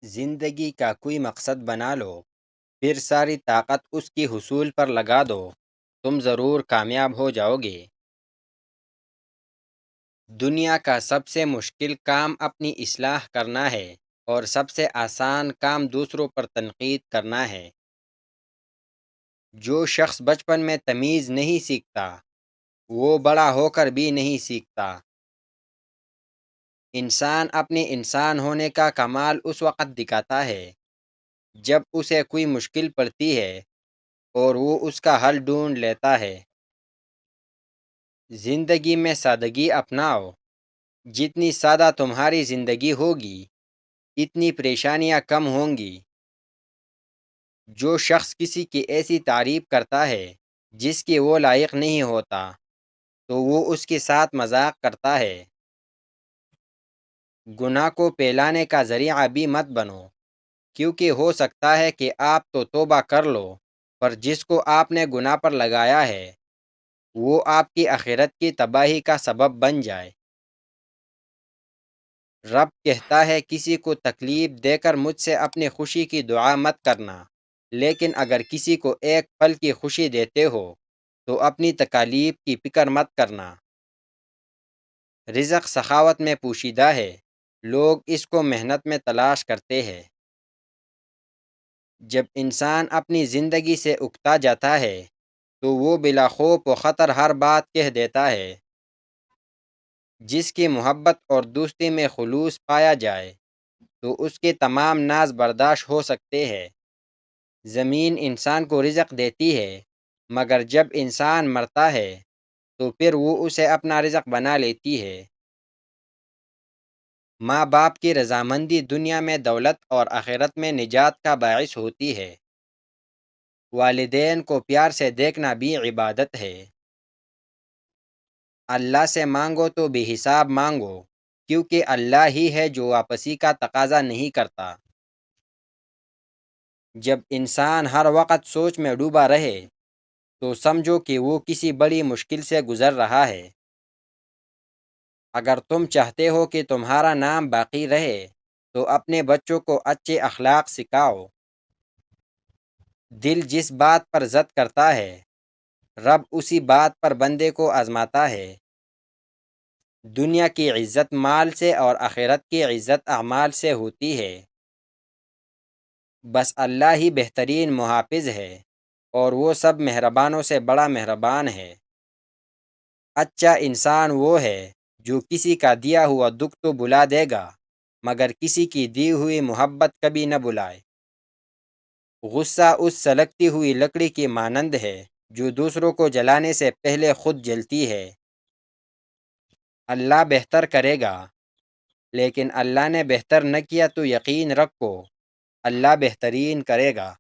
زندگی کا کوئی مقصد بنا لو، پھر ساری طاقت اس کی حصول پر لگا دو، تم ضرور کامیاب ہو جاؤ گے۔ دنیا کا سب سے مشکل کام اپنی اصلاح کرنا ہے اور سب سے آسان کام دوسروں پر تنقید کرنا ہے۔ جو شخص بچپن میں تمیز نہیں سیکھتا، وہ بڑا ہو کر بھی نہیں سیکھتا۔ انسان اپنے انسان ہونے کا کمال اس وقت دکھاتا ہے جب اسے کوئی مشکل پڑتی ہے اور وہ اس کا حل ڈھونڈ لیتا ہے۔ زندگی میں سادگی اپناؤ۔ جتنی سادہ تمہاری زندگی ہوگی، اتنی پریشانیاں کم ہوں گی۔ جو شخص کسی کی ایسی تعریف کرتا ہے جس کی وہ لائق نہیں ہوتا، تو وہ اس کے ساتھ مذاق کرتا ہے۔ گناہ کو پھیلانے کا ذریعہ بھی مت بنو، کیونکہ ہو سکتا ہے کہ آپ تو توبہ کر لو، پر جس کو آپ نے گناہ پر لگایا ہے وہ آپ کی آخرت کی تباہی کا سبب بن جائے۔ رب کہتا ہے کسی کو تکلیف دے کر مجھ سے اپنی خوشی کی دعا مت کرنا، لیکن اگر کسی کو ایک پل کی خوشی دیتے ہو تو اپنی تکالیف کی فکر مت کرنا۔ رزق سخاوت میں پوشیدہ ہے، لوگ اس کو محنت میں تلاش کرتے ہیں۔ جب انسان اپنی زندگی سے اکتا جاتا ہے تو وہ بلا خوف و خطر ہر بات کہہ دیتا ہے۔ جس کی محبت اور دوستی میں خلوص پایا جائے تو اس کے تمام ناز برداشت ہو سکتے ہیں۔ زمین انسان کو رزق دیتی ہے، مگر جب انسان مرتا ہے تو پھر وہ اسے اپنا رزق بنا لیتی ہے۔ ماں باپ کی رضامندی دنیا میں دولت اور آخرت میں نجات کا باعث ہوتی ہے۔ والدین کو پیار سے دیکھنا بھی عبادت ہے۔ اللہ سے مانگو تو بے حساب مانگو، کیونکہ اللہ ہی ہے جو واپسی کا تقاضا نہیں کرتا۔ جب انسان ہر وقت سوچ میں ڈوبا رہے تو سمجھو کہ وہ کسی بڑی مشکل سے گزر رہا ہے۔ اگر تم چاہتے ہو کہ تمہارا نام باقی رہے تو اپنے بچوں کو اچھے اخلاق سکھاؤ۔ دل جس بات پر ضد کرتا ہے، رب اسی بات پر بندے کو آزماتا ہے۔ دنیا کی عزت مال سے اور آخرت کی عزت اعمال سے ہوتی ہے۔ بس اللہ ہی بہترین محافظ ہے اور وہ سب مہربانوں سے بڑا مہربان ہے۔ اچھا انسان وہ ہے جو کسی کا دیا ہوا دکھ تو بلا دے گا، مگر کسی کی دی ہوئی محبت کبھی نہ بلائے۔ غصہ اس سلگتی ہوئی لکڑی کی مانند ہے جو دوسروں کو جلانے سے پہلے خود جلتی ہے۔ اللہ بہتر کرے گا، لیکن اللہ نے بہتر نہ کیا تو یقین رکھو اللہ بہترین کرے گا۔